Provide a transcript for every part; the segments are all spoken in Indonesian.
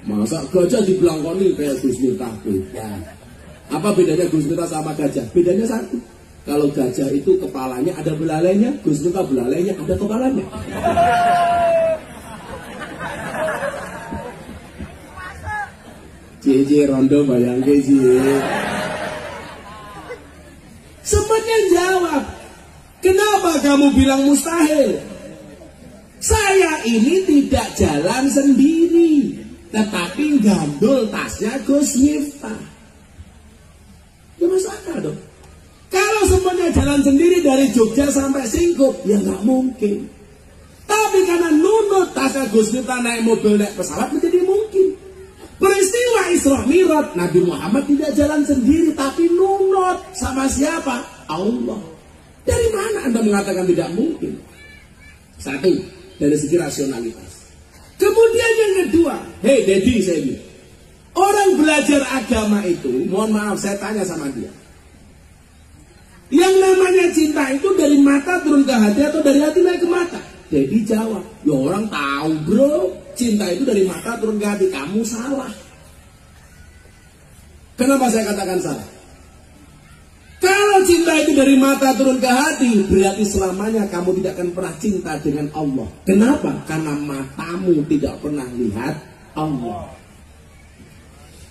Masa gajah digelangkoni kayak Gus Miftah? Beda. Apa bedanya Gus Miftah sama gajah? Bedanya satu. Kalau gajah itu kepalanya ada belalainya, Gus Miftah belalainya ada kepalanya. Cie rondo bayang cie. Semuanya jawab. Kenapa kamu bilang mustahil? Saya ini tidak jalan sendiri, tetapi gandul tasnya Gus Miftah. Ya masuk akal dong. Kalau semuanya jalan sendiri dari Jogja sampai Singkup, ya nggak mungkin. Tapi karena nunut tasnya Gus Miftah naik mobil, naik pesawat, menjadi mungkin. Peristiwa Isra Mi'raj, Nabi Muhammad tidak jalan sendiri, tapi nunut sama siapa? Allah. Dari mana Anda mengatakan tidak mungkin? Satu, dari segi rasionalitas. Kemudian yang kedua, hei Dedi, saya bilang, orang belajar agama itu, mohon maaf saya tanya sama dia, yang namanya cinta itu dari mata turun ke hati atau dari hati naik ke mata? Dedi jawab, ya orang tahu bro, cinta itu dari mata turun ke hati. Kamu salah. Kenapa saya katakan salah? Kalau cinta itu dari mata turun ke hati, berarti selamanya kamu tidak akan pernah cinta dengan Allah. Kenapa? Karena matamu tidak pernah lihat Allah.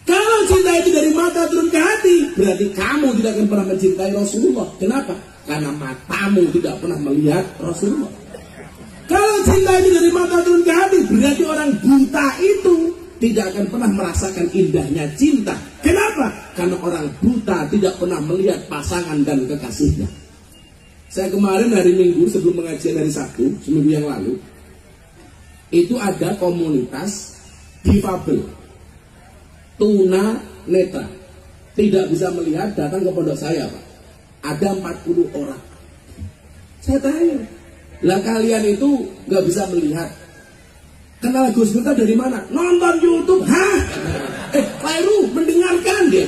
Kalau cinta itu dari mata turun ke hati, berarti kamu tidak akan pernah mencintai Rasulullah. Kenapa? Karena matamu tidak pernah melihat Rasulullah. Kalau cinta itu dari mata turun ke hati, berarti orang buta itu tidak akan pernah merasakan indahnya cinta. Kenapa? Karena orang buta tidak pernah melihat pasangan dan kekasihnya. Saya kemarin hari Minggu sebelum pengajian hari Sabtu, seminggu yang lalu, itu ada komunitas difabel, tuna netra, tidak bisa melihat, datang ke pondok saya Pak. Ada 40 orang. Saya tanya, lah kalian itu nggak bisa melihat, kenal Gus Miftah dari mana? Nonton YouTube. Hah? Kairu mendengarkan dia.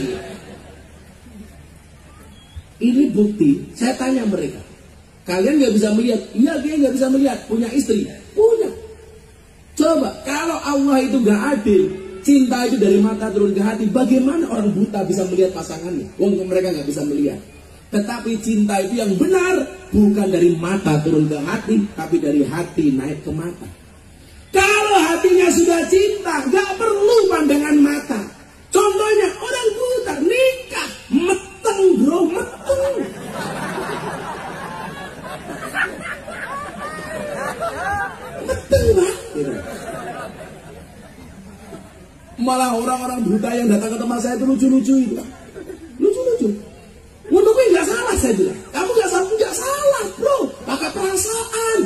Ini bukti. Saya tanya mereka, kalian nggak bisa melihat? Iya, dia nggak bisa melihat. Punya istri? Punya. Coba kalau Allah itu nggak adil, cinta itu dari mata turun ke hati, bagaimana orang buta bisa melihat pasangannya? Wong mereka nggak bisa melihat. Tetapi cinta itu yang benar bukan dari mata turun ke hati, tapi dari hati naik ke mata. Kalau hatinya sudah cinta, gak perlu pandangan mata. Contohnya orang buta nikah, meteng bro, meteng. Meteng Pak. Malah orang-orang buta yang datang ke tempat saya itu lucu-lucu itu. Lucu-lucu. Untuknya nggak salah saya bilang. Kamu nggak salah bro, pakai perasaan.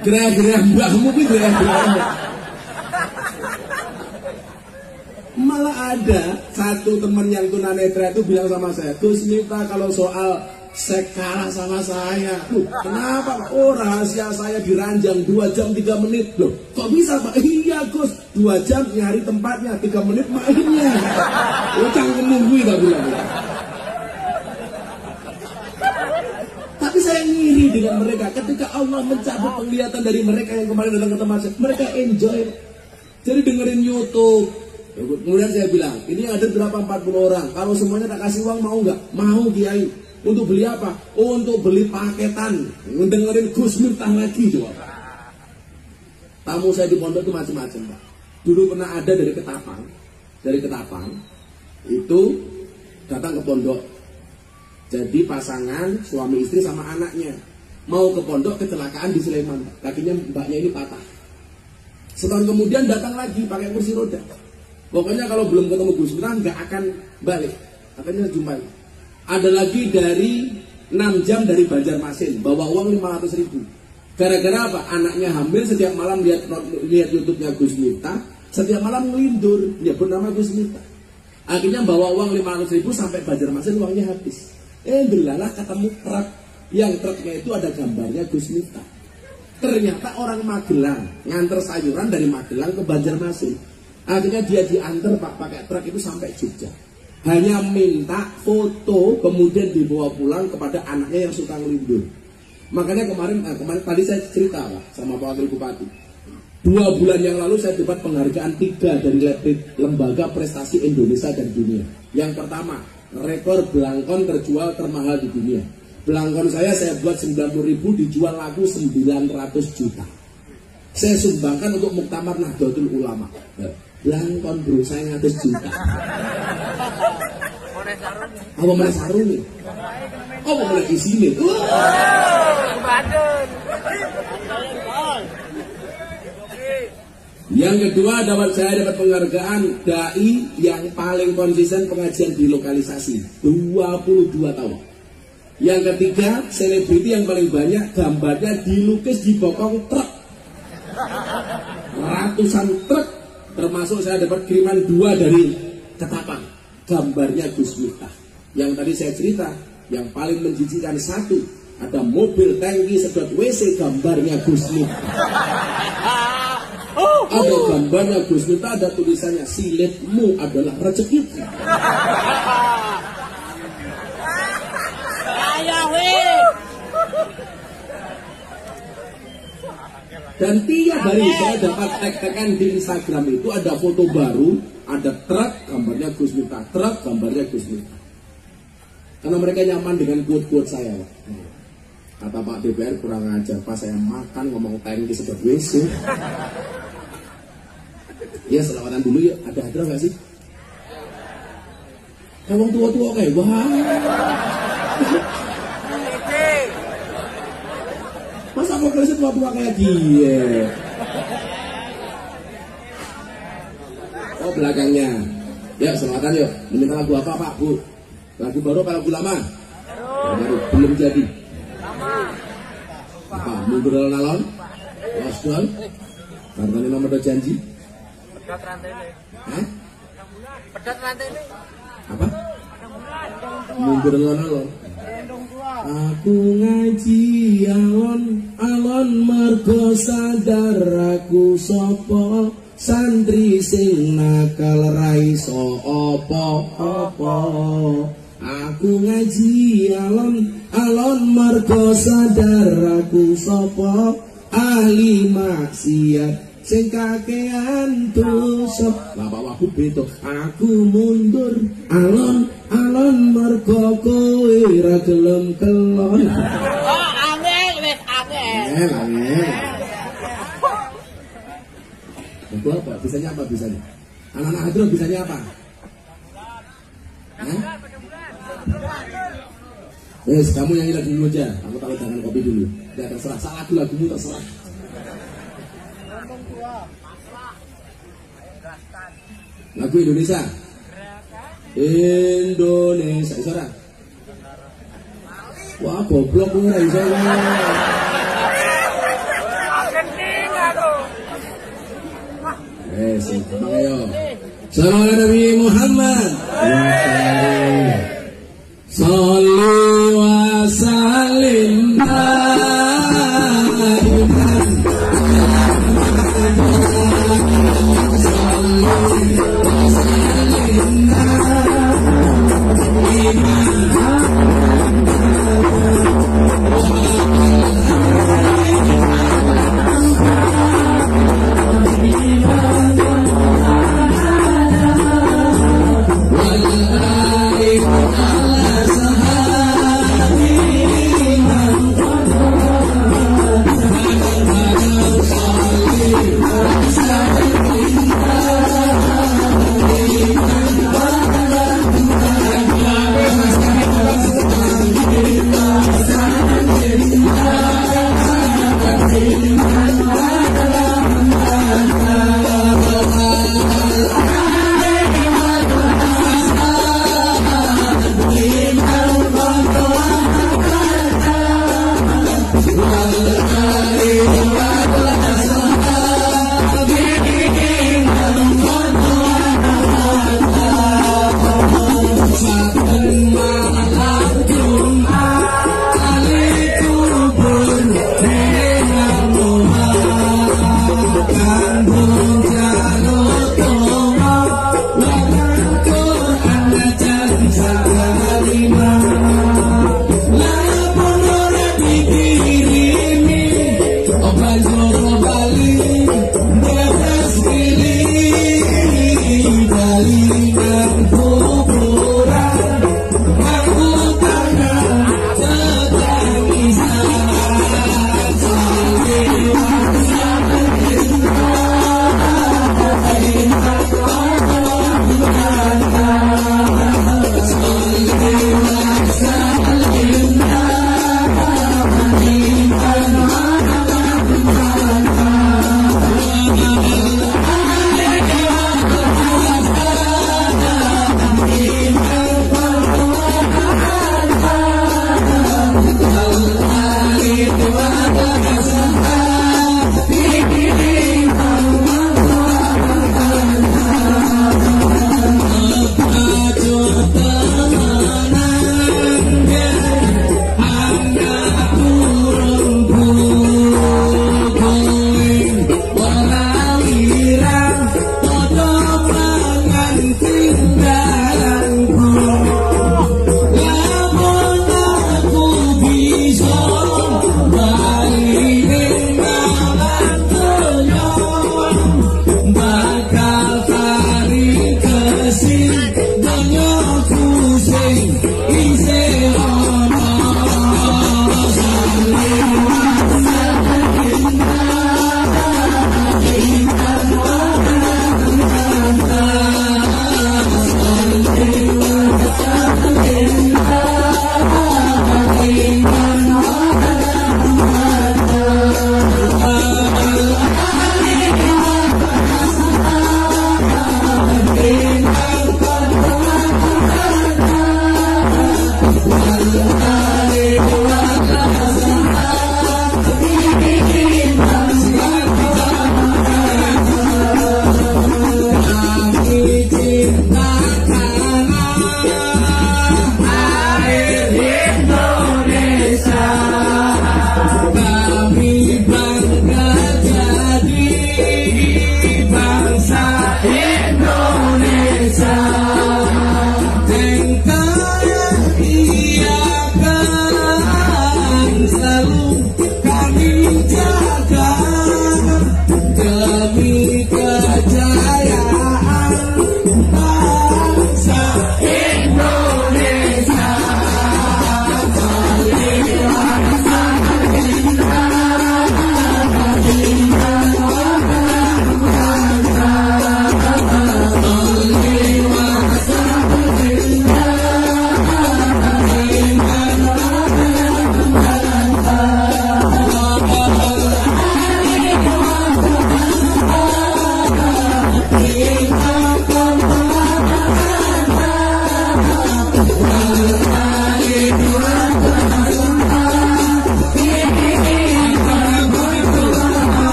Gerah-gerah mbahmu pun gerah-gerah. Malah ada satu teman yang tunanetra itu bilang sama saya, Gus Miftah kalau soal seks kalah sama saya. Kenapa Pak? Oh rahasia saya diranjang 2 jam 3 menit. Loh kok bisa Pak? Iya Gus, 2 jam nyari tempatnya, 3 menit mainnya. Oh cangkem nunggu tak bilang. Tapi saya ngiri dengan mereka ketika Allah mencabut penglihatan dari mereka yang kemarin datang ke tempat saya. Mereka enjoy. Jadi dengerin YouTube. Kemudian saya bilang, ini ada berapa 40 orang. Kalau semuanya tak kasih uang mau nggak? Mau Kiai. Untuk beli apa? Untuk beli paketan. Dengerin Gus Miftah lagi coba. Tamu saya di pondok itu macam-macam Pak. Dulu pernah ada dari Ketapang. Dari Ketapang itu datang ke pondok. Jadi pasangan suami istri sama anaknya mau ke pondok, kecelakaan di Sleman. Kakinya mbaknya ini patah. Setahun kemudian datang lagi pakai kursi roda. Pokoknya kalau belum ketemu Gus Miftah nggak akan balik. Akhirnya jumpai. Ada lagi dari 6 jam dari Banjarmasin, bawa uang 500.000. Gara-gara apa? Anaknya hamil, setiap malam lihat YouTube-nya Gus Miftah, setiap malam ngelindur, ya bernama Gus Miftah. Akhirnya bawa uang 500.000 sampai Banjarmasin, uangnya habis. Delalah ketemu truk, yang truknya itu ada gambarnya Gus Miftah. Ternyata orang Magelang, nganter sayuran dari Magelang ke Banjarmasin. Akhirnya dia diantar Pak pakai truk itu sampai Jogja. Hanya minta foto kemudian dibawa pulang kepada anaknya yang suka ngelindur. Makanya kemarin tadi saya cerita Pak sama Pak Wakil Bupati. 2 bulan yang lalu saya dapat penghargaan 3 dari Lembaga Prestasi Indonesia dan Dunia. Yang pertama, rekor belangkon terjual termahal di dunia. Belangkon saya buat 90.000, dijual laku 900 juta. Saya sumbangkan untuk Muktamar Nahdlatul Ulama. Belangkon bro, saya 100 juta. Apa mana sarung nih? Apa mana isine? Yang kedua, saya dapat penghargaan dai yang paling konsisten pengajian di lokalisasi 22 tahun. Yang ketiga, selebriti yang paling banyak gambarnya dilukis di bokong truk, ratusan truk, termasuk saya dapat kiriman 2 dari Ketapang, gambarnya Gus Miftah. Yang tadi saya cerita, yang paling menjijikan 1, ada mobil tangki sedot WC, gambarnya Gus Miftah. Ada gambarnya Gus Miftah, ada tulisannya silitmu adalah rezekiku. Dan tiap hari saya dapat tag-tagan di Instagram itu ada foto baru, ada truk gambarnya Gus Miftah, truk gambarnya Gus Miftah. Karena mereka nyaman dengan quote-quote saya. Kata Pak DPR kurang ajar, pas saya makan ngomong tangki sedot WC. Ya selawatan dulu ya, ada nggak sih? Kamu tua-tua kayak wah. Masa aku kerja tua-tua kayak dia? Oh belakangnya. Ya selawatan yuk. Meminta lagu apa Pak Bu? Lagu baru apa lagu lama? Baru belum jadi. Apa? Mundur alon-alon? Lost karena ini nomor janji. Pedat rantai ini. Apa? Mundur alon-alon. Aku ngaji alon mergo sadar aku sapa, santri sing nakal ra iso apa-apa. Aku ngaji alon mergo sadar aku sapa, ahli maksiat sing kakean dosa. Lah bawahku beto, aku mundur alon mergo kowe ra gelem kelon. Oh angel wis angel. Itu apa? Bisanya apa bisanya? Anak-anak hadroh bisanya apa? Yes, kamu yang lagu dulu aja. Aku tahu jangan kopi dulu. Ya terserah, salah lagumu terserah. Lagu Indonesia. Indonesia, isora. Wah, goblok ora iso. Ayo. Sallallahu Nabi Muhammad. Salli wa sallim Muhammad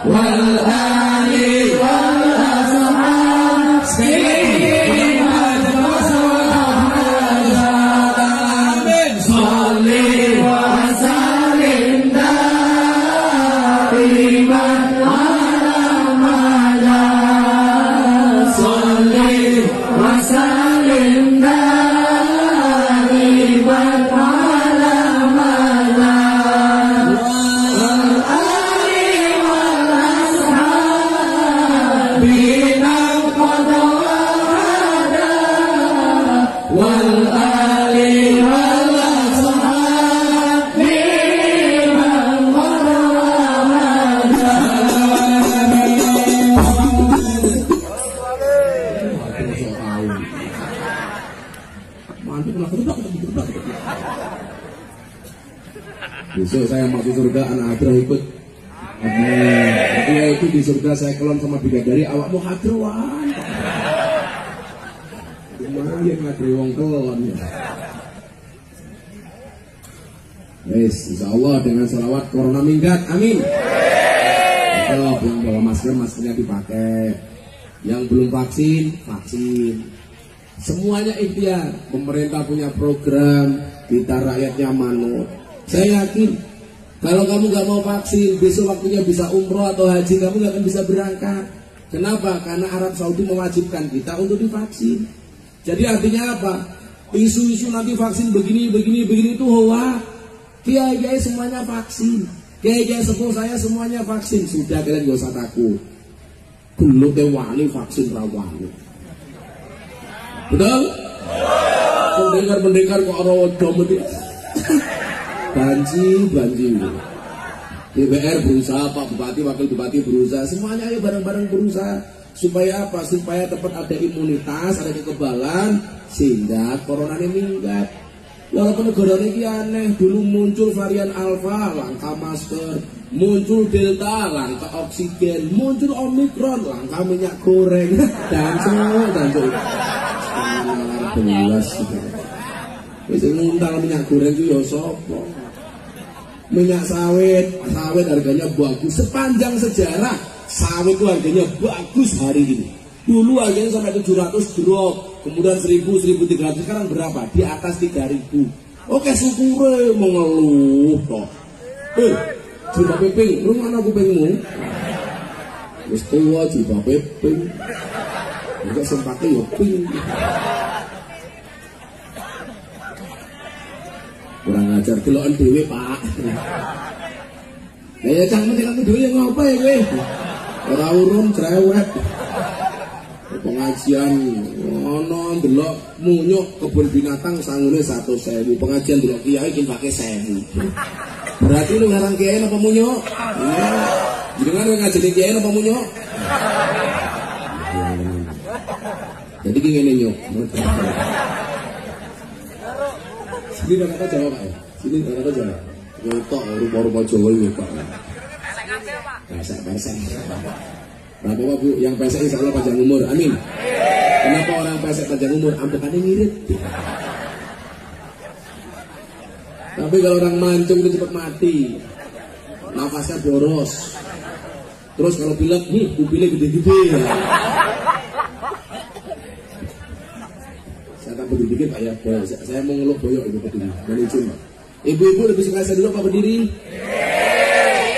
wal ali wal ashab sekali amin sholli wa sallim daiman ala mala sholli wa sallim daiman ala mala besok saya masuk surga, anak Hadroh ikut. Dia itu di surga saya kelon sama bidadari, awak mau hadroan. Lumayan ngadri wong kelon. Wes, insya Allah dengan salawat corona minggat, amin. Kalau yang bawa masker, maskernya dipakai. Yang belum vaksin, vaksin. Semuanya ikhtiar. Pemerintah punya program, kita rakyatnya manut. Saya yakin kalau kamu gak mau vaksin, besok waktunya bisa umroh atau haji, kamu gak akan bisa berangkat. Kenapa? Karena Arab Saudi mewajibkan kita untuk divaksin. Jadi artinya apa? Isu-isu nanti vaksin begini itu hoax. Kiai-kiai semuanya vaksin. Kiai-kiai sepuh saya semuanya vaksin. Sudah, kalian gak usah takut. Belum wani vaksin rawani. Betul? Pendekar kok orang domedi. Banji. DPR berusaha, Pak Bupati, Wakil Bupati berusaha, semuanya ayo bareng-bareng berusaha. Supaya apa? Supaya tepat ada imunitas, ada kekebalan, sehingga corona ini minggat. Walaupun negara ini aneh, dulu muncul varian Alpha, langka masker, muncul Delta, langka oksigen, muncul Omikron, langka minyak goreng, dan belas. Bisa nguntal minyak goreng itu ya sopo. Minyak sawit harganya bagus. Sepanjang sejarah sawit itu harganya bagus hari ini. Dulu harganya sampai 700 drop, kemudian 1000, 1300, sekarang berapa? Di atas 3000. Oke, syukur mengeluh toh. Jilbab piping, lu mana kupingmu? Wis tua jilbab piping. Enggak sempatnya ya ping. Kurang ajar deloken dhewe, Pak. Lah ya cang meneh kamu dhewe ngopo ya kowe? Ora urun cerewet. Pengajian ono ndelok munyuk kebun binatang sangune 100.000. Pengajian delok kiai iki pake 1.000. Berarti lu ngarang kiai apa munyuk? Iya. Jenengan ngajeni kiai apa munyuk? Jadi ki ngene nyuk. Sini kata Jawa Pak ya? Sini kata Jawa. Nyotok rupa-rupa Jawa nyotok. Pesek. Berapa Bu yang pesek insya Allah panjang umur, amin. Kenapa orang pesek panjang umur? Ambekannya ngirit. Tapi kalau orang mancung itu cepat mati, nafasnya boros. Terus kalau pilek, pupilnya gede-gede. Saya tak berdiri dikit Pak ya, saya mau ngeluh boyok itu berdiri, meluncur. Ibu-ibu lebih suka saya dulu apa berdiri?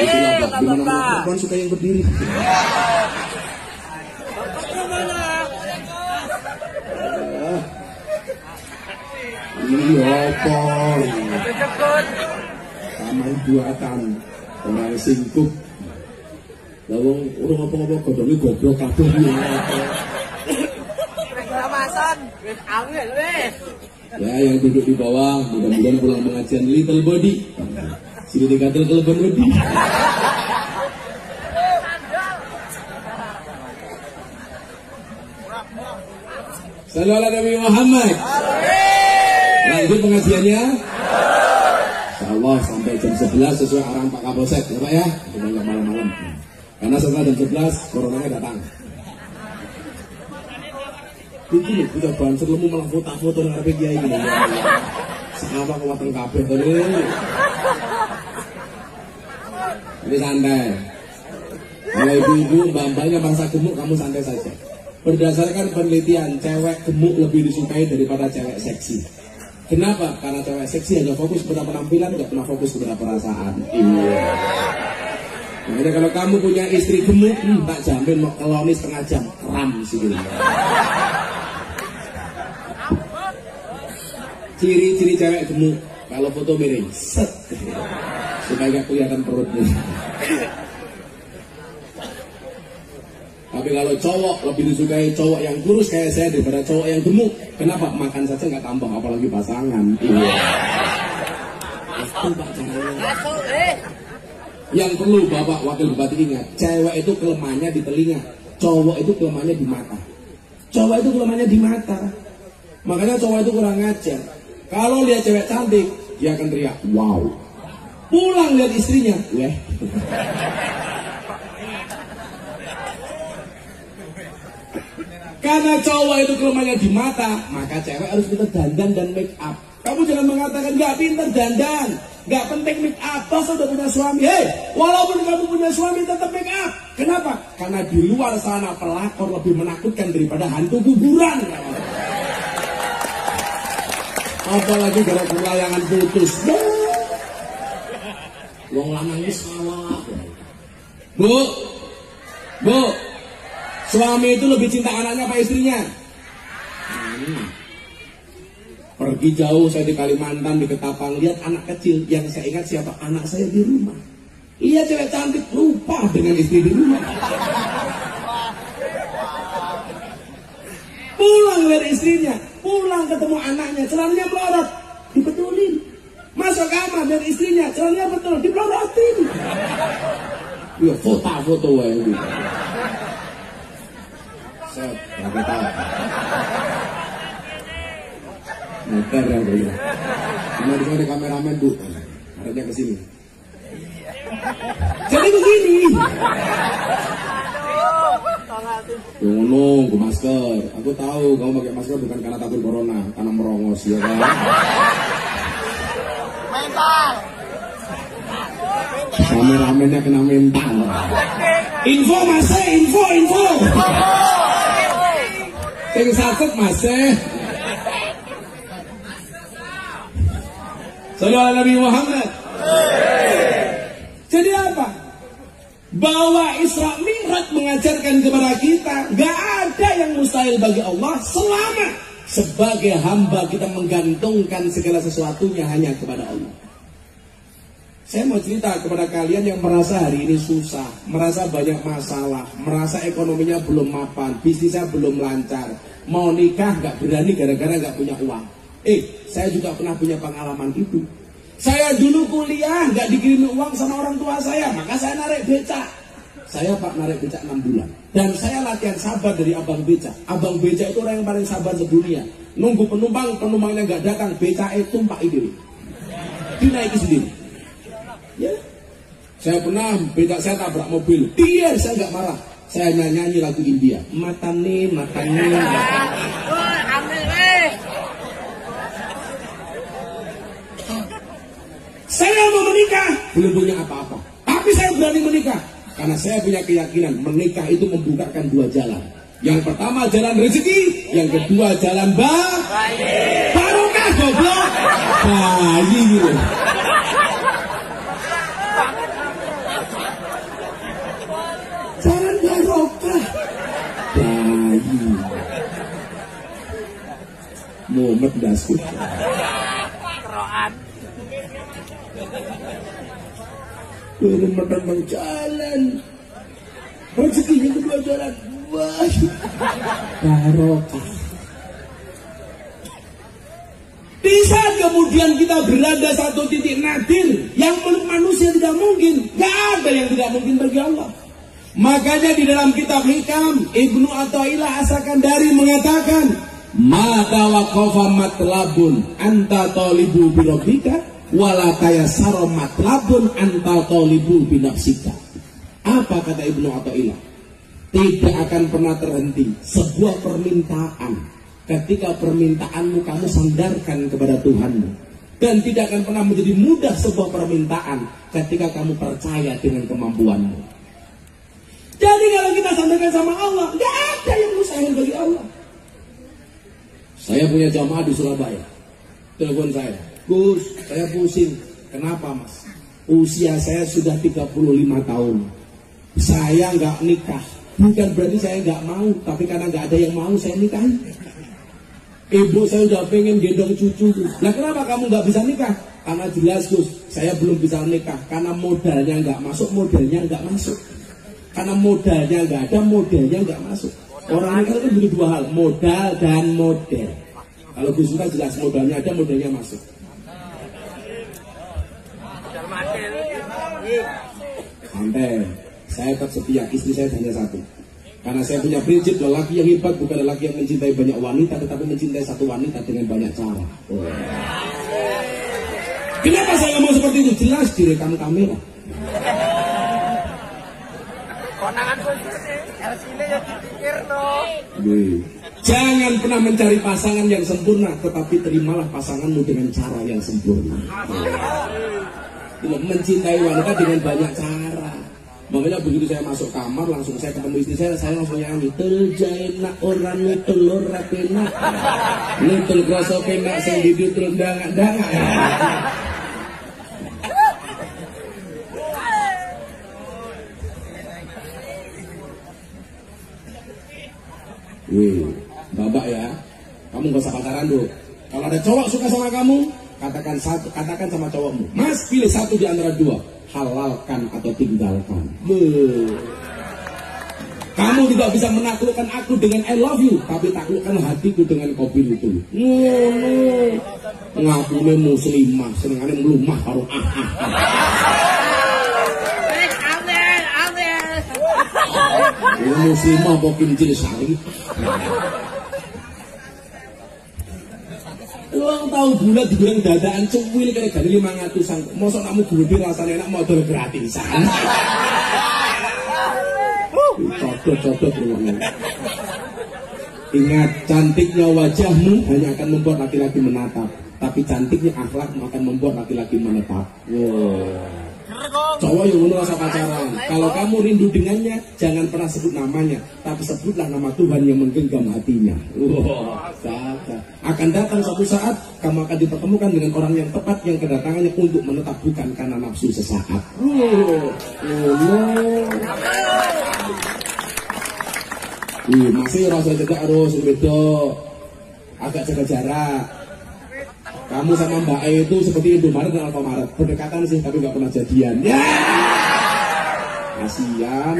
Itulah Pak, dimana perempuan suka yang berdiri. Ini apa? Sama buatan orang singkup. Lalu orang apa-apa godongnya goblok kabeh ya. Ya yang duduk di bawah mudah-mudahan pulang pengajian little body. Sini dikatil kelebon body. Sallallahu alaihi Muhammad. Lanjut pengajiannya. Insyaallah sampai jam 11 sesuai arahan Pak Kapolsek ya Pak ya. Cuma nggak malam-malam. Karena setelah jam 11 coronanya datang. Itu loh, udah banser lemu malah foto-foto dengan RPG ini. Sama kewatan kabeh tadi. Ini santai. Kalau ibu-ibu, mbak-mbaknya bangsa gemuk, kamu santai saja. Berdasarkan penelitian, cewek gemuk lebih disukai daripada cewek seksi. Kenapa? Karena cewek seksi hanya fokus pada penampilan, nggak pernah fokus pada perasaan. Iya. Makanya kalau kamu punya istri gemuk, tak jamin mau keloni setengah jam, kram sih gitu. Ciri-ciri cewek gemuk, kalau foto miring, set, supaya gak kelihatan perutnya. Tapi kalau cowok lebih disukai cowok yang kurus kayak saya daripada cowok yang gemuk. Kenapa? Makan saja nggak tambah, apalagi pasangan. Iya. Itu Pak caranya. Yang perlu Bapak Wakil Bupati ingat, cewek itu kelemahannya di telinga, cowok itu kelemahannya di mata. Cowok itu kelemahannya di mata. Makanya cowok itu kurang ajar. Kalau lihat cewek cantik, dia akan teriak, wow. Pulang lihat istrinya, weh. Karena cowok itu kelemahannya di mata, maka cewek harus pintar dandan dan make up. Kamu jangan mengatakan nggak pintar dandan, nggak penting make up. Toh sudah punya suami, walaupun kamu punya suami tetap make up. Kenapa? Karena di luar sana pelakor lebih menakutkan daripada hantu kuburan. Apalagi kalau layangan putus. Wong lanang ini salah. Bu. Suami itu lebih cinta anaknya apa istrinya? Pergi jauh saya di Kalimantan, di Ketapang, lihat anak kecil. Yang saya ingat siapa? Anak saya di rumah. Iya, cewek cantik, lupa dengan istri di rumah. Pulang lihat istrinya, pulang ketemu anaknya, celananya melorot, dibetulin. Masuk kamar lihat istrinya, celananya betul, dipelorotin. Ya foto-foto wae. Set, nggak tahu. Muter ya Bu. Cuma di sini ada kameramen Bu, harusnya ke sini. Jadi begini. Nunggu masker. Aku tahu kamu pakai masker bukan karena takut corona, karena merongos ya kan. Mental. Kameramennya kena mental. Info masih, info. Yang sakit masih. Sallallahu Nabi Muhammad. Jadi apa? Bahwa Isra Mi'raj mengajarkan kepada kita, gak ada yang mustahil bagi Allah selama sebagai hamba kita menggantungkan segala sesuatunya hanya kepada Allah. Saya mau cerita kepada kalian yang merasa hari ini susah, merasa banyak masalah, merasa ekonominya belum mapan, bisnisnya belum lancar, mau nikah gak berani gara-gara gak punya uang. Saya juga pernah punya pengalaman itu. Saya dulu kuliah gak dikirimi uang sama orang tua saya, maka saya narik becak. Saya Pak narik becak 6 bulan. Dan saya latihan sabar dari abang becak. Abang becak itu orang yang paling sabar sedunia. Nunggu penumpangnya gak datang, becak itu tumpah ini. Dinaiki sendiri. Ya, saya pernah becak saya tabrak mobil, saya nggak marah, saya nyanyi lagu India, matane. Saya mau menikah, belum punya apa-apa, tapi saya berani menikah karena saya punya keyakinan menikah itu membukakan 2 jalan. Yang pertama jalan rezeki, yang kedua jalan barokah goblok, bayi gitu. Jalan barokah bayi Muhammad Dasut turun menambang jalan rezekinya kedua jalan barokah. Di saat kemudian kita berada satu titik nadir yang menurut manusia tidak mungkin, gak ada yang tidak mungkin bagi Allah. Makanya di dalam kitab Hikam Ibnu Athaillah As-Sakandari mengatakan, maka waqafa matlabun anta talibu birobika wala tayassara matlabun anta talibu binafsika. Apa kata Ibnu Athaillah? Tidak akan pernah terhenti sebuah permintaan ketika permintaanmu kamu sandarkan kepada Tuhanmu, dan tidak akan pernah menjadi mudah sebuah permintaan ketika kamu percaya dengan kemampuanmu. kita sampaikan sama Allah. Gak ada yang mustahil bagi Allah. Saya punya jamaah di Surabaya. Telepon saya, Gus, saya pusing. Kenapa mas? Usia saya sudah 35 tahun. Saya nggak nikah. Bukan berarti saya nggak mau, tapi karena nggak ada yang mau saya nikahi. Ibu saya udah pengen gendong cucu. Nah kenapa kamu nggak bisa nikah? Karena jelas Gus, saya belum bisa nikah. Karena modalnya nggak masuk, modelnya nggak masuk. Karena modalnya nggak ada, modelnya nggak masuk. Orang nikah itu butuh dua hal, modal dan model. Kalau Gus suka jelas modalnya ada, modelnya masuk. Santai, saya tetap setia, istri saya hanya satu. Karena saya punya prinsip, lelaki yang hebat bukan lelaki yang mencintai banyak wanita, tetapi mencintai satu wanita dengan banyak cara. Kenapa saya ngomong seperti itu? Jelas direkam kamera. Jangan pernah mencari pasangan yang sempurna, tetapi terimalah pasanganmu dengan cara yang sempurna. Mencintai wanita dengan banyak cara. Makanya begitu saya masuk kamar, langsung saya ketemu istri saya langsung nyanyi. Terjaina orang telur rapena, nutul kroso penak sing didut dangak-dangak. Wih, babak ya. Kamu gak usah pacaran dulu. Kalau ada cowok suka sama kamu, katakan sama cowokmu, Mas pilih satu di antara dua, halalkan atau tinggalkan. Kamu tidak bisa menaklukkan aku dengan I love you, tapi taklukkan hatiku dengan kopi itu. Ngakune muslimah, senengane melumah karo muslimah apa kincil sari. Uang tahu bulat dibilang dadaan cuwil kayak dari 500-an. Mosok kamu gede rasanya enak modal gratisan. Codot rumahnya. Ingat, cantiknya wajahmu hanya akan membuat laki-laki menatap, tapi cantiknya akhlakmu akan membuat laki-laki menetap. Wow. Cowok yang menurut rasa pacaran, kalau kamu rindu dengannya, jangan pernah sebut namanya, tapi sebutlah nama Tuhan yang menggenggam hatinya. Akan datang suatu saat, kamu akan dipertemukan dengan orang yang tepat, yang kedatangannya untuk menetap, bukan karena nafsu sesaat. Masih rasa jaga harus beda, agak jaga jarak. Kamu sama Mbak E itu seperti Indomaret dan Alfamaret, berdekatan sih tapi nggak pernah jadian. Ya, kasihan.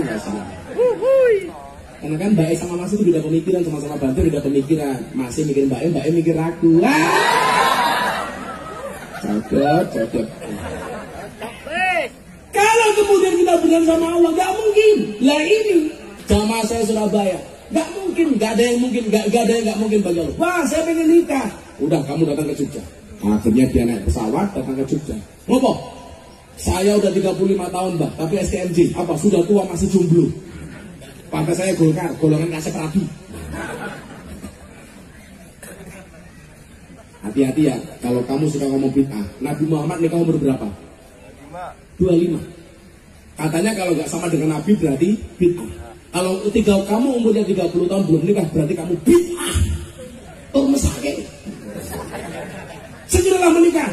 Karena kan Mbak E sama Mas itu beda pemikiran, sama-sama bantu beda pemikiran. Masih mikir Mbak E mikir aku. Cocok. Kalau kemudian kita benar sama Allah, nggak mungkin. Lah ini jamaah saya Surabaya, nggak mungkin, nggak ada yang mungkin, nggak ada yang nggak mungkin bagi Allah. Wah, saya pengen nikah. Udah, kamu datang ke Jogja. Akhirnya dia naik pesawat datang ke Jogja. Ngopo? Saya udah 35 tahun mbak, tapi STMJ. Apa? Sudah tua masih jomblo. Partai saya Golkar, golongan Kasep Rabi. Hati-hati ya, kalau kamu suka ngomong bid'ah. Nabi Muhammad nikah umur berapa? 25. Katanya kalau nggak sama dengan Nabi berarti bid'ah. Kalau kamu umurnya 30 tahun belum nikah berarti kamu bid'ah. Mesake. Segeralah menikah.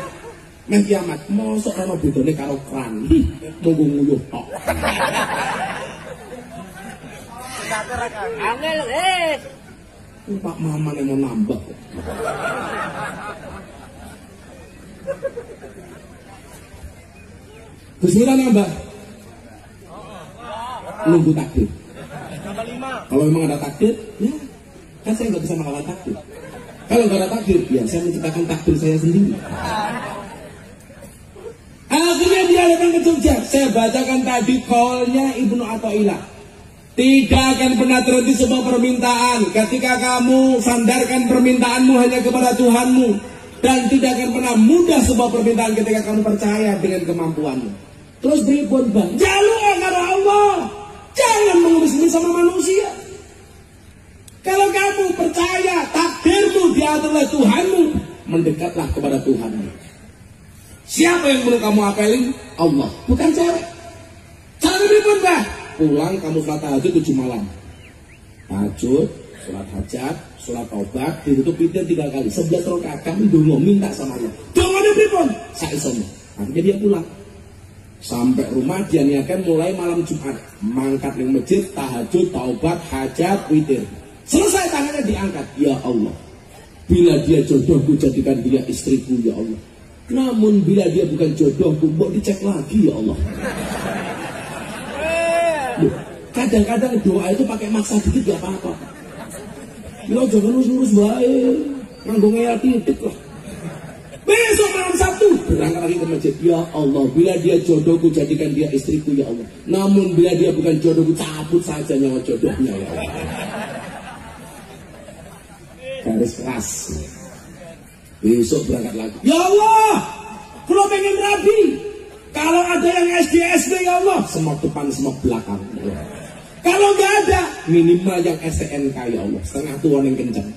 Nang kiamat, mosok ana bedane karo kran. Monggo nguyuh tok. Angel, Pak Maman yang mau nambah. Bismillah nambah. Nunggu takdir. Kalau memang ada takdir, ya kan saya nggak bisa melawan takdir. Kalau nggak ada takdir, ya saya menciptakan takdir saya sendiri. Akhirnya dia datang ke Jogja. Saya bacakan tadi call-nya Ibnu Athaillah. Tidak akan pernah terhenti sebuah permintaan ketika kamu sandarkan permintaanmu hanya kepada Tuhanmu, dan tidak akan pernah mudah sebuah permintaan ketika kamu percaya dengan kemampuanmu. Terus beribun bang, jalur kepada Allah, jangan mengurus sama manusia. Kalau kamu percaya takdirmu diatur oleh Tuhanmu, mendekatlah kepada Tuhanmu. Siapa yang perlu kamu apelin? Allah, bukan cewek. Jangan ribut bah. pulang kamu sholat tahajud 7 malam. Tahajud, sholat hajat, sholat taubat, ditutup witir 3 kali. 11 rakaat kamu dongo minta sama Allah. Dongone pripun? Saisone. Akhirnya dia pulang. Sampai rumah dia niatkan mulai malam Jumat mangkat di masjid, tahajud, taubat, hajat, witir. Selesai tangannya diangkat. Ya Allah, bila dia jodohku jadikan dia istriku ya Allah. Namun bila dia bukan jodohku, mau dicek lagi ya Allah. Kadang-kadang doa itu pakai maksa dikit gak apa-apa. Ya jangan lurus-lurus baik, nganggo ngeyel titik lah. Besok malam Sabtu berangkat lagi ke masjid. Ya Allah, bila dia jodohku jadikan dia istriku ya Allah. Namun bila dia bukan jodohku, cabut saja nyawa jodohnya ya Allah. Garis keras. Besok berangkat lagi. Ya Allah, kalau pengen rabi, kalau ada yang SD SMP ya Allah, semok depan semok belakang ya Allah. Kalau nggak ada, minimal yang STNK ya Allah, setengah tuan yang kencang.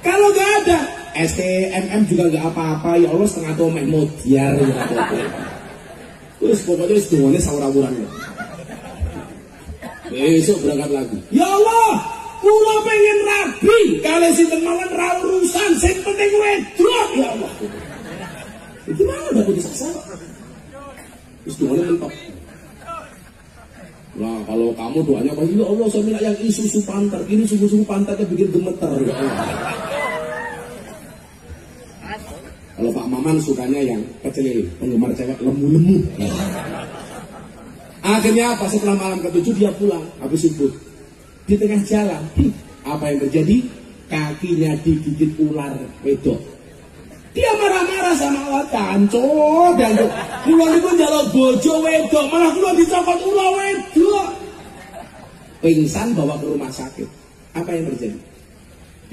Kalau nggak ada, STMM juga nggak apa-apa ya Allah, setengah tuan main modiar ya Allah. Terus pokoknya semuanya saurawuran. Besok berangkat lagi. Ya Allah, kula pengen rabi, kalau si temangan ra urusan, sing penting wedok ya Allah. Itu mana dapat disaksa? Terus doanya mentok. Nah kalau kamu doanya apa? Ya Allah saya minta yang isusu pantar. Ini suku-suku pantarnya bikin gemeter ya Allah. Kalau Pak Maman sukanya yang kecil, penggemar cewek lemu-lemu. Akhirnya apa? Setelah malam ke-7 dia pulang habis subuh. Di tengah jalan, apa yang terjadi? Kakinya digigit ular wedok. Dia marah-marah sama Allah, kanco, dan kula niku njaluk bojo wedok, malah kula dicopot ular wedok. Pingsan bawa ke rumah sakit. Apa yang terjadi?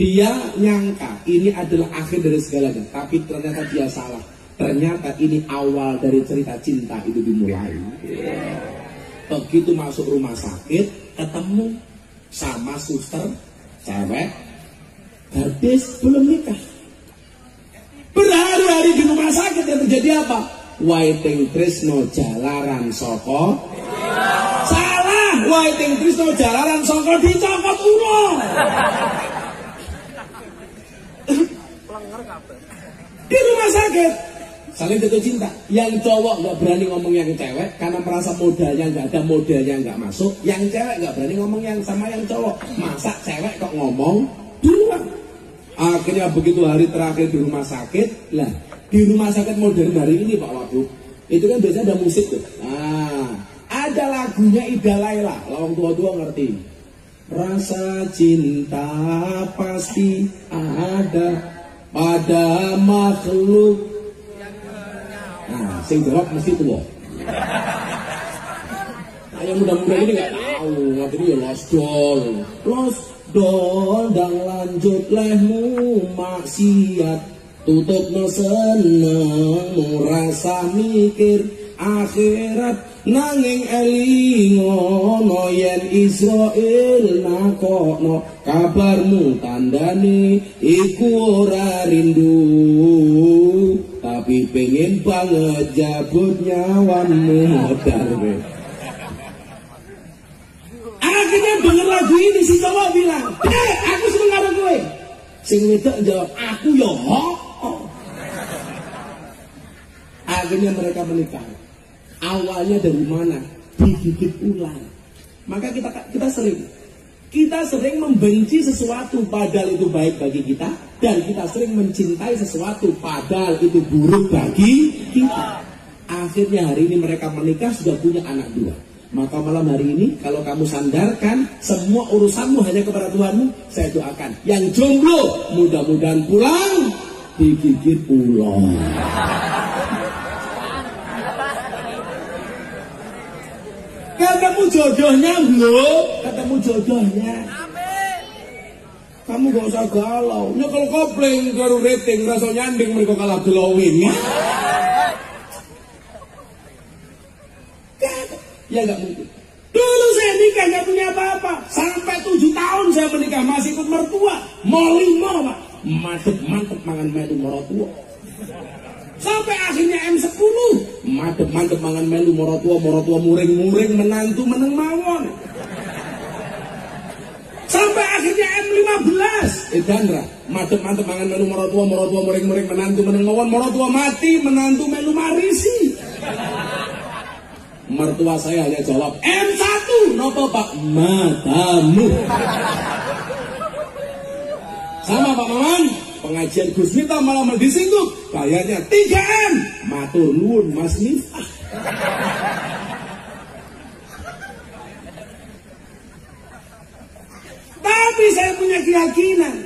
Dia nyangka ini adalah akhir dari segalanya, tapi ternyata dia salah. Ternyata ini awal dari cerita cinta itu dimulai. Begitu masuk rumah sakit, ketemu sama suster cewek, gadis belum nikah. Berhari-hari di rumah sakit yang terjadi apa? Waiting Trisno jalaran soko. Salah, Waiting Trisno jalaran soko dicopot ulo. Di rumah sakit saling jatuh cinta. Yang cowok nggak berani ngomong yang cewek karena merasa modalnya nggak ada, modalnya nggak masuk. Yang cewek nggak berani ngomong yang sama yang cowok. Masa cewek kok ngomong duluan? Akhirnya begitu hari terakhir di rumah sakit, lah di rumah sakit modern hari ini Pak Wagub, itu kan biasanya ada musik tuh. Nah, ada lagunya Ida Laila, lawang tua-tua ngerti. Rasa cinta pasti ada pada makhluk. Nah, sing jawab mesti tua. Nah, yang muda-muda ini nggak tahu, ngerti ya los dol dan lanjut lehmu maksiat tutup no seneng rasa mikir akhirat nanging elingono yen Israel nakokno kabarmu tandani iku ora rindu tapi pengen banget jabut nyawamu modal. Akhirnya denger lagu ini si cowok bilang, aku seneng karo kowe. Sing wedok jawab, aku yo. Akhirnya mereka menikah. Awalnya dari mana? Digigit ular. Maka kita sering membenci sesuatu padahal itu baik bagi kita, dan kita sering mencintai sesuatu padahal itu buruk bagi kita. Akhirnya hari ini mereka menikah sudah punya anak 2. Maka malam hari ini kalau kamu sandarkan semua urusanmu hanya kepada Tuhanmu, saya doakan yang jomblo mudah-mudahan pulang digigit ular. Ketemu jodohnya belum? Ketemu jodohnya. Kamu gak usah galau. Ya kalau kopling karo rating rasa nyanding mereka kalah glowing. Ya nggak mungkin. Dulu saya nikah nggak punya apa-apa. Sampai 7 tahun saya menikah masih ikut mertua. Mau 5 Pak. Mantep mangan metu mertua. Sampai akhirnya M10 madep-madep mangan melu morotua muring-muring menantu meneng mawon. Sampai akhirnya M15 Dandra madep-madep mangan melu morotua muring-muring menantu meneng mawon, morotua mati menantu melu marisi. Mertua saya hanya jawab M1 nopo Pak, matamu. Sama Pak Maman, pengajian Gus Miftah malah disinggung, bayarnya 3M, matur nuwun Mas Miftah. Tapi saya punya keyakinan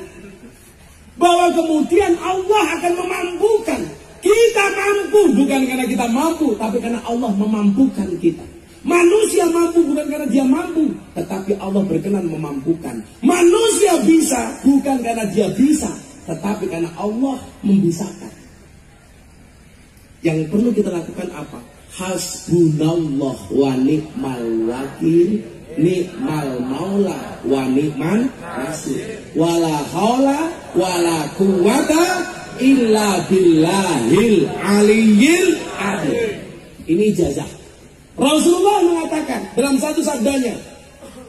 bahwa kemudian Allah akan memampukan. Kita mampu bukan karena kita mampu, tapi karena Allah memampukan kita. Manusia mampu bukan karena dia mampu, tetapi Allah berkenan memampukan. Manusia bisa bukan karena dia bisa, tetapi karena Allah membisakan. Yang perlu kita lakukan apa? Hasbunallah wa ni'mal wakil, ni'mal maula wa ni'man nasir. Wala haula wala quwata illa billahil aliyil adil. Ini ijazah. Rasulullah mengatakan dalam satu sabdanya,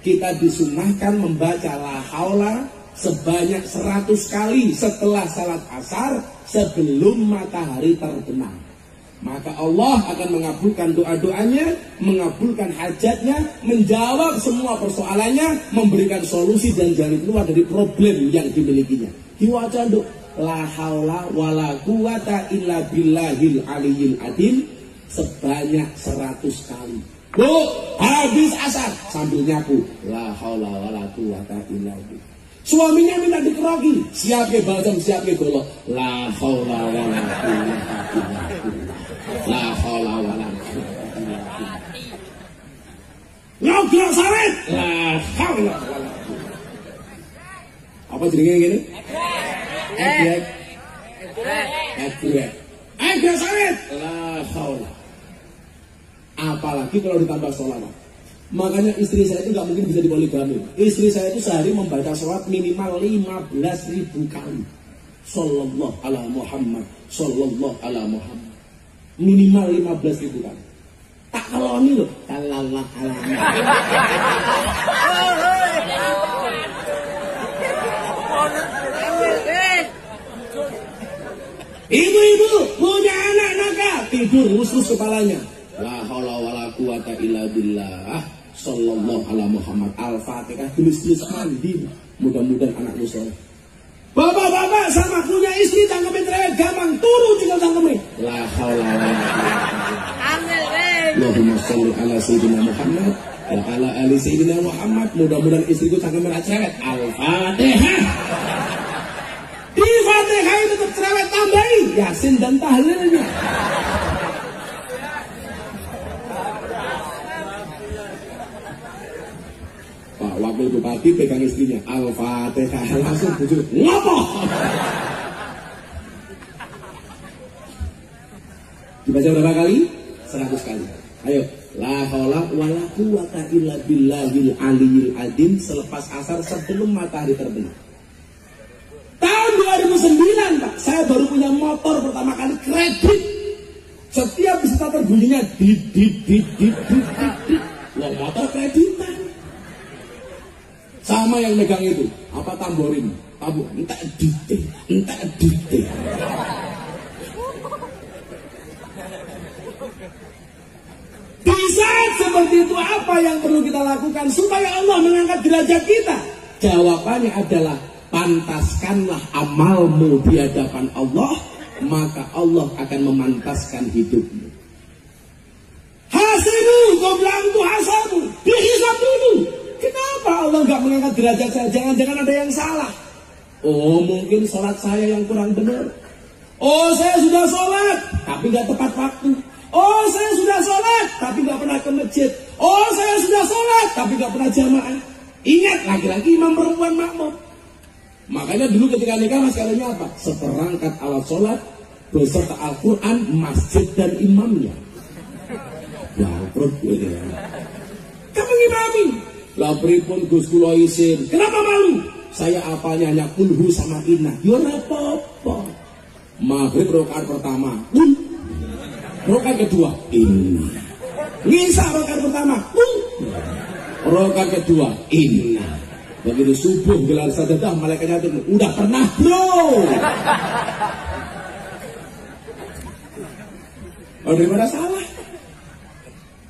kita disunahkan membaca la haula sebanyak 100 kali setelah salat asar sebelum matahari terbenam. Maka Allah akan mengabulkan doa-doanya, mengabulkan hajatnya, menjawab semua persoalannya, memberikan solusi dan jalan keluar dari problem yang dimilikinya. Diwaca nduk la haula wala quwata illa billahil aliyil adil sebanyak 100 kali. Bu, habis asar sambil nyapu la haula wala quwata illa billah. Suaminya minta dikeroki, siap ke balsam, siap ke golok. La haula wala quwata illa billah. La haula wala quwata illa billah. Nyogok sawit. La haula wala quwata. Apa jenenge ngene? Egrek. Egrek sawit. La haula. Apalagi kalau ditambah sholawat. Makanya istri saya itu nggak mungkin bisa dipoligami. Istri saya itu sehari membaca sholawat minimal 15.000 kali. Sallallahu ala Muhammad, sallallahu ala Muhammad. Minimal 15.000 kali. Tak kaloni loh. Talallah ala Ibu-ibu punya anak nakal tidur khusus kepalanya. La haula wala quwata illa billah. Sallallahu ala Muhammad. Al-Fatihah tulis-tulis mandi. Mudah-mudahan anakmu soleh. Bapak-bapak sama punya istri cangkemin cerewet gampang turu tinggal cangkemin. La haula wala quwata. Allahumma sholli ala sayyidina Muhammad wa ala ali sayyidina Muhammad. Mudah-mudahan istriku cangkemin cerewet. Al-Fatihah. Di Fatihah itu tetap cerewet, tambahin Yasin dan tahlilnya. Pak Wakil Bupati pegang istrinya Al-Fatihah langsung bujur ngopo. Dibaca berapa kali? 100 kali. Ayo, la haula wala quwata illa billahil aliyil adim selepas asar sebelum matahari terbenam. Tahun 2009 Pak, saya baru punya motor pertama kali kredit. Setiap starter bunyinya dit. Wah, motor kreditan. Sama yang megang itu, apa tamborin? Tabu, entak dite. Di saat seperti itu apa yang perlu kita lakukan supaya Allah mengangkat derajat kita? Jawabannya adalah pantaskanlah amalmu di hadapan Allah, maka Allah akan memantaskan hidupmu. Hasibu qobla tu hasabu, dihisab dulu. Kenapa Allah nggak mengangkat derajat saya? Jangan-jangan ada yang salah. Oh, mungkin sholat saya yang kurang benar. Oh, saya sudah sholat tapi nggak tepat waktu. Oh, saya sudah sholat tapi nggak pernah ke masjid. Oh, saya sudah sholat tapi nggak pernah jamaah. Ingat, laki-laki imam, perempuan makmum. Makanya dulu ketika nikah mas kalinya apa? Seperangkat alat sholat beserta Al-Quran, masjid dan imamnya. Wah, perut gue ya. Kamu ngimami? Lah pripun Gus kula isin. Kenapa malu? Saya apalnya hanya kulhu sama inna. Ya ora apa-apa. Maghrib rakaat pertama, rakaat kedua, inna. Ngisa rakaat pertama, rakaat kedua, inna. Begitu subuh gelar sajadah, malaikatnya itu udah pernah bro. Oh, daripada salah.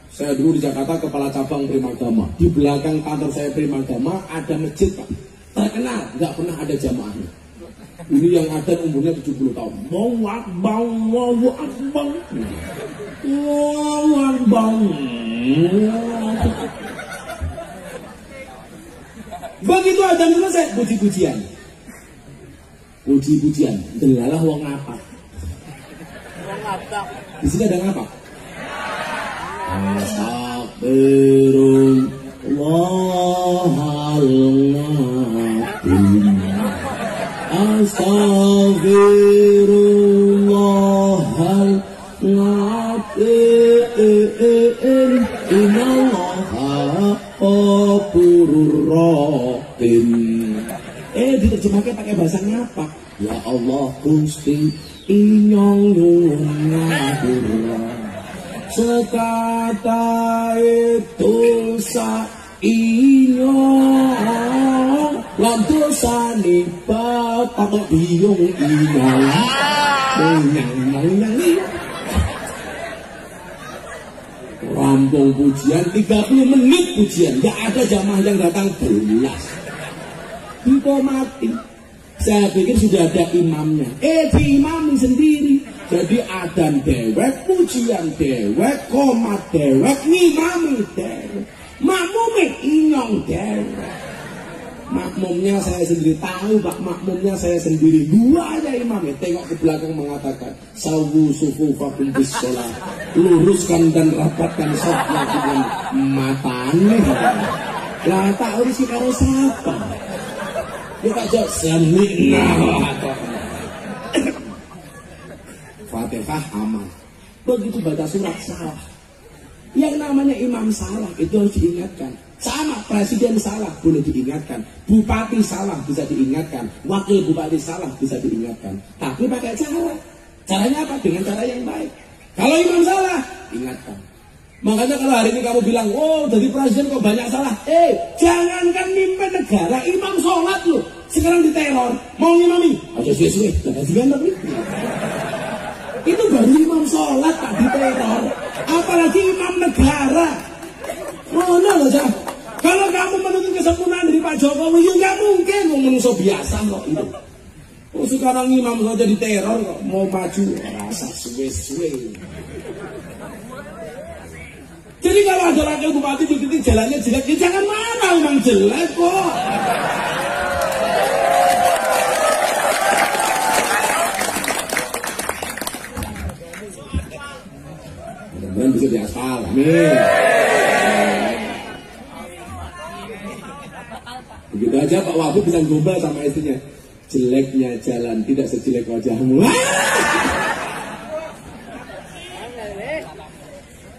Saya dulu di Jakarta kepala cabang Primagama. Di belakang kantor saya Primagama ada masjid Pak. Terkenal, nggak pernah ada jamaahnya. Ini yang ada umurnya 70 tahun. Allahu Akbar, Allahu Akbar, Allahu Akbar. Begitu ada selesai, puji-pujian. Puji-pujian, delalah wong apa? Di sini ada ngapa? Astagfirullahaladzim, astagfirullahaladzim, innallaha ghafurur rahim. Diterjemahkan pakai bahasa ngapa? Ya Allah Gusti inyong nyuwun ngapura sekata itu sa inyong lan dosane bapak biyung inyong nyang rampung pujian 30 menit pujian, gak ada jamaah yang datang belas. Kita mati. Saya pikir sudah ada imamnya. Diimami sendiri. Jadi adan dewek, pujian dewek, komat dewek, ngimami dewek, makmumnya inyong dewek. Makmumnya saya sendiri tahu Pak, makmumnya saya sendiri. Dua aja imamnya, tengok ke belakang mengatakan sawu sufufakum bis sholat, luruskan dan rapatkan sholat dengan matanya. Lah tak urus karo siapa? Kita jawab sami'na wa ata'na. Fatihah aman. Begitu baca surat salah. Yang namanya imam salah itu harus diingatkan. Sama presiden salah boleh diingatkan, bupati salah bisa diingatkan, wakil bupati salah bisa diingatkan. Tapi pakai cara. Caranya apa? Dengan cara yang baik. Kalau imam salah, ingatkan. Makanya kalau hari ini kamu bilang, oh jadi presiden kok banyak salah. Jangankan mimpin negara, imam sholat loh. Sekarang diteror, mau ngimami, aja suwe-suwe, jangan juga itu baru imam sholat tak diteror. Apalagi imam negara. Oh no loh, kalau kamu menuntut kesempurnaan dari Pak Jokowi, ya nggak mungkin, mau manusia biasa kok itu. Oh sekarang imam saja diteror kok, mau maju, rasa suwe-suwe. Jadi kalau ada wakil bupati dikritik jalannya jelek, ya jangan marah, memang jelek kok. Mudah-mudahan bisa diaspal, amin. Begitu aja Pak Wahbu bisa gombal sama istrinya. Jeleknya jalan tidak sejelek wajahmu.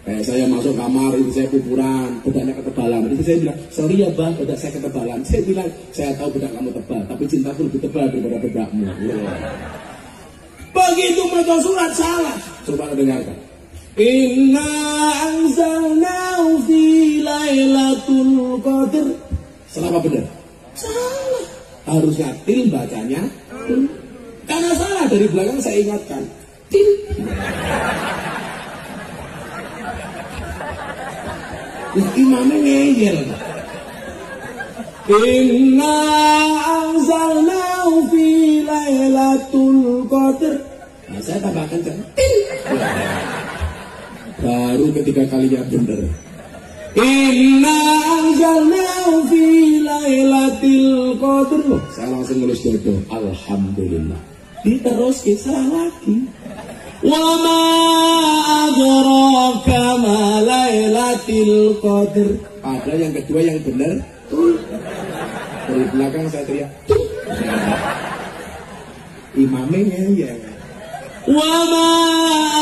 Kayak saya masuk kamar, itu saya kuburan, bedaknya ketebalan. Itu saya bilang, sorry ya bang, bedak saya ketebalan. Saya bilang, saya tahu bedak kamu tebal, tapi cintaku lebih tebal daripada bedakmu. Begitu baca surat salah. Coba dengarkan. Inna anzalnahu fi lailatul qadr. Salah apa benar? Salah. Harusnya til bacanya. Karena salah dari belakang saya ingatkan. Til. Nah, imamnya ngeyel. Inna anzalnahu fi lailatul qadr. Nah, saya tambahkan kan. Baru ketiga kalinya benar. Inna anzalnahu fi lailatul qadr. Saya langsung nulis dodo. Alhamdulillah. Diterus salah lagi. Wa ma adraka ma lailatul qadr. Ada yang kedua yang benar. Dari belakang saya teriak. Imamnya ya. Wa ma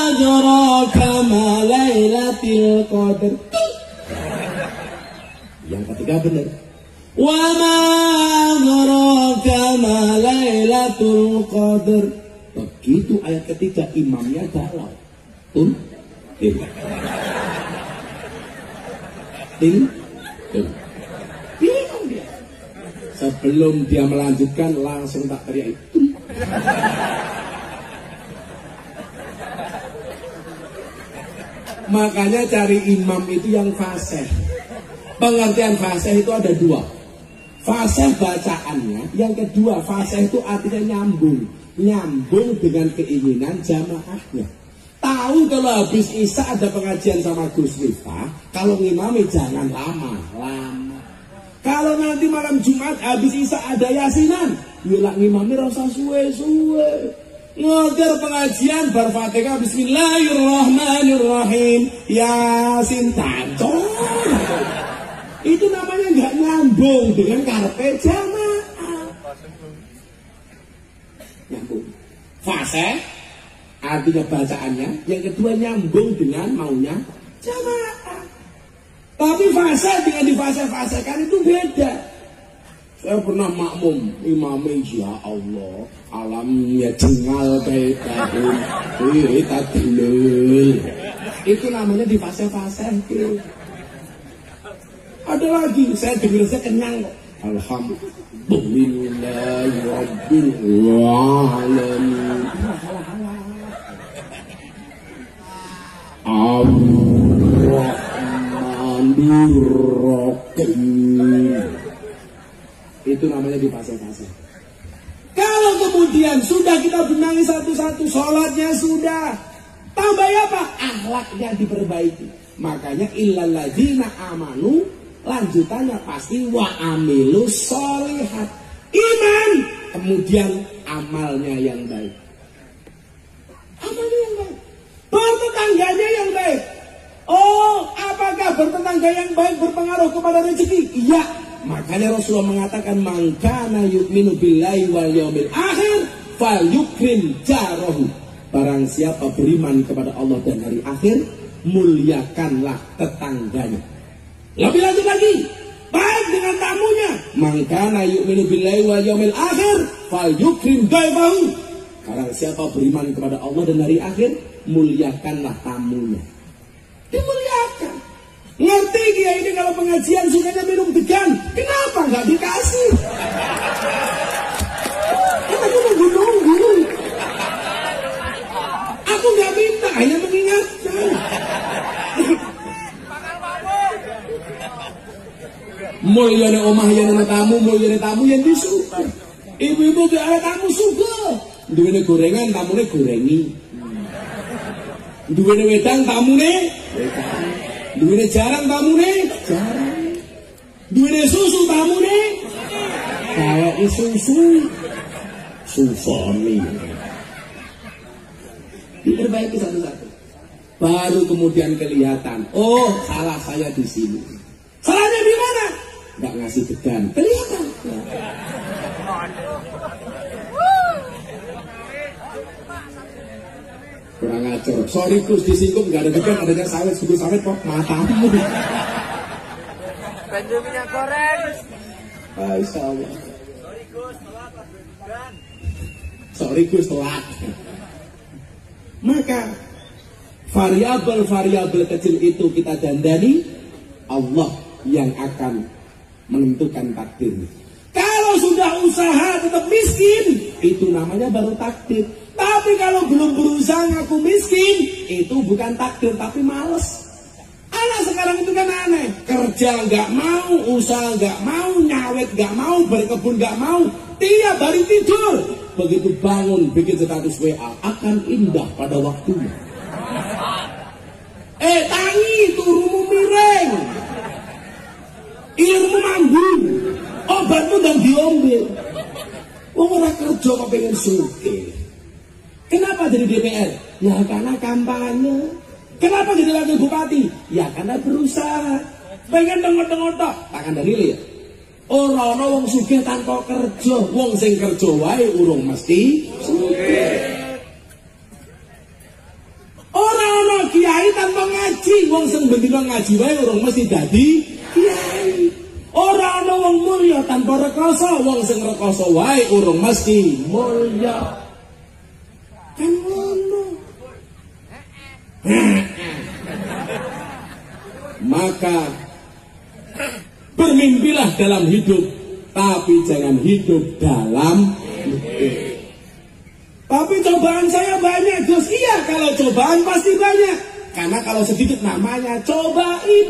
adraka ma lailatul qadr. Yang ketiga benar. Wa ma adraka ma lailatul qadr. begitu ayat ketiga imamnya galau. Bingung dia. Sebelum dia melanjutkan langsung tak teriak itu. Makanya cari imam itu yang fasih. Pengertian fasih itu ada dua. Fasih bacaannya, yang kedua fasih itu artinya nyambung. Nyambung dengan keinginan jamaahnya. Tahu kalau habis Isya ada pengajian sama Gus Miftah, kalau ngimami jangan lama-lama. Kalau nanti malam Jumat habis Isya ada yasinan, yulak ngimami rasa suwe-suwe. Ngajar pengajian bar Fatihah bismillahirrahmanirrahim, Yasin tancol. Itu namanya nggak nyambung dengan karepe jamaah. Nyambung. Fase artinya bacaannya, yang kedua nyambung dengan maunya jamaah. Tapi fase dengan difase-fasekan itu beda. Saya pernah makmum imamnya, ya Allah, alamnya cengal kayak tahun, kita dulul. Itu namanya difase-fase. Ada lagi, saya dengar saya kenyang kok. Alhamdulillahirrabbilalamin. Ar-Rahmanir-Rahim. Itu namanya di fase-fase. Kalau kemudian sudah kita benahi satu-satu, sholatnya sudah, tambah apa? Akhlaknya diperbaiki. Makanya illal ladzina amanu, lanjutannya pasti wa amilus sholihat. Iman, kemudian amalnya yang baik. Amalnya yang baik. Bertetangganya yang baik. Oh, apakah bertetangga yang baik berpengaruh kepada rezeki? Iya. Makanya Rasulullah mengatakan man kana yu'minu billahi wal yaumil akhir falyukrim jarahu. Barang siapa beriman kepada Allah dan hari akhir, muliakanlah tetangganya. Lebih lanjut lagi, baik dengan tamunya. Man kana yu'minu billahi wal yaumil akhir falyukrim daifahu. Barang siapa beriman kepada Allah dan hari akhir, muliakanlah tamunya. Dimuliakan. Ngerti dia ini kalau pengajian sukanya minum degan, kenapa nggak dikasih? Kan aku nunggu. Aku nggak minta, hanya mengingatkan. Mulyane omah yang ana tamu, mulyane tamu yang disuka. Ibu-ibu gak ada tamu suka. Duwene gorengan, tamune gorengi. Duwene wedang, tamune wedang. Duwene jarang, tamune jarang. Duwene susu, tamune kayak susu susoni. Diperbaiki satu-satu. Baru kemudian kelihatan, oh salah saya di sini. Salahnya di mana? Nggak ngasih degan. Kelihatan. Kurang ajar. Sorry Gus, disinggung nggak ada degan, adanya sawit, suku sawit kok matamu. Bantu minyak goreng. Insya Allah. Sorry Gus, telat. Maka variabel-variabel kecil itu kita dandani, Allah yang akan menentukan takdirnya. Kalau sudah usaha tetap miskin, itu namanya baru takdir. Tapi kalau belum berusaha ngaku miskin, itu bukan takdir tapi males. Anak sekarang itu kan aneh, kerja nggak mau, usaha nggak mau, nyawet nggak mau, berkebun nggak mau, tiap hari tidur. Begitu bangun bikin status WA, akan indah pada waktunya. Tangi turumu miring, ilmu mambung, obatmu dan diambil. Wong ora kerja kok pengen sugih. Kenapa jadi DPR? Ya karena kampanye. Kenapa jadi wakil bupati? Ya karena berusaha. Pengen tengok-tengok tok, takkan dalil ya. Ora ana wong sugih tanpa kerja, wong sing kerja wae urung mesti sugih. Ora ana kiai tanpa ngaji, wong sing bendina ngaji wae urung mesti dadi kiai. Ora ana wong mulya tanpa rekoso, wong sing rekoso wae urung mesti mulya. Kan Maka bermimpilah dalam hidup, tapi jangan hidup dalam mimpi. Tapi cobaan saya banyak, Gus. Iya, kalau cobaan pasti banyak. Karena kalau sedikit namanya cobain.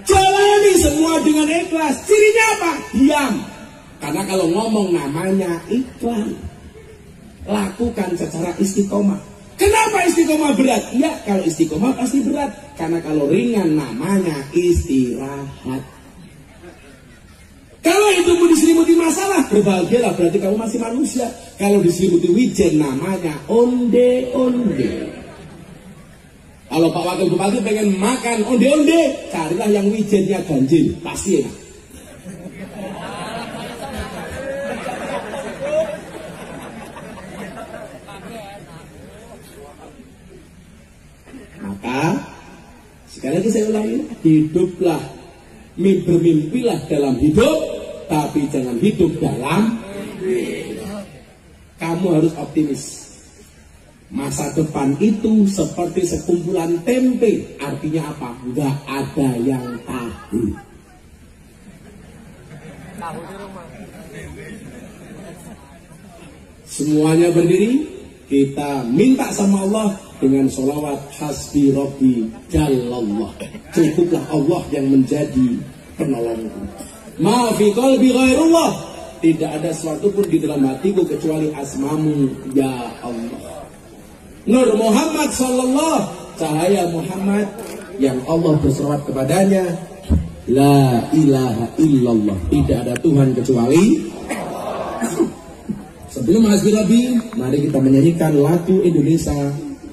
Jalani semua dengan ikhlas. Cirinya apa? Diam. Karena kalau ngomong namanya ikhlas. Lakukan secara istiqomah. Kenapa istiqomah berat? Ya, kalau istiqomah pasti berat. Karena kalau ringan namanya istirahat. Kalau hidupmu diselimuti masalah, berbahagialah, berarti kamu masih manusia. Kalau diselimuti wijen namanya onde-onde. Kalau Pak Wakil Bupati pengen makan onde-onde, carilah yang wijennya ganjil, pasti enak. Maka sekali lagi saya ulangi, hiduplah, bermimpilah dalam hidup, tapi jangan hidup dalam mimpi. Kamu harus optimis. Masa depan itu seperti sekumpulan tempe. Artinya apa? Gak ada yang tahu. Semuanya berdiri. Kita minta sama Allah dengan sholawat hasbi rabbi jallallah. Cukuplah Allah yang menjadi penolongku. Ma fi qalbi ghairullah. Tidak ada sesuatu pun di dalam hatiku kecuali asmamu ya Allah. Nur Muhammad sallallahu, cahaya Muhammad yang Allah berselawat kepadanya. La ilaha illallah, tidak ada Tuhan kecuali. Sebelum hasbi rabbi, mari kita menyanyikan lagu Indonesia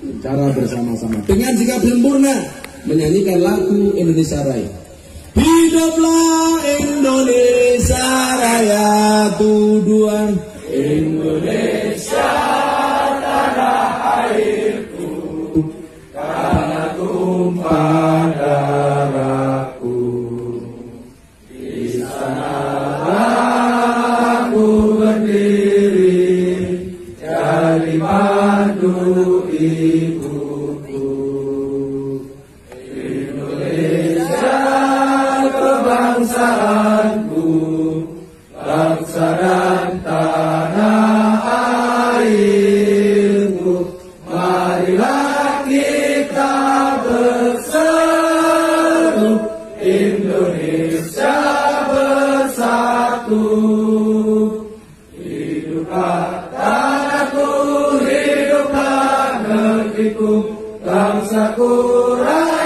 secara bersama-sama dengan sikap sempurna, menyanyikan lagu Indonesia Raya. Hiduplah Indonesia Raya, tuduhan Indonesia tanah airku, karena tumpah darahku. Di sanalah aku berdiri, jadi pandu ibuku. Indonesia kebangsaanku, bangsa dan tanah airku. Marilah kita berseru, Indonesia bersatu. Hiduplah tanahku, hiduplah negeriku, bangsaku raya.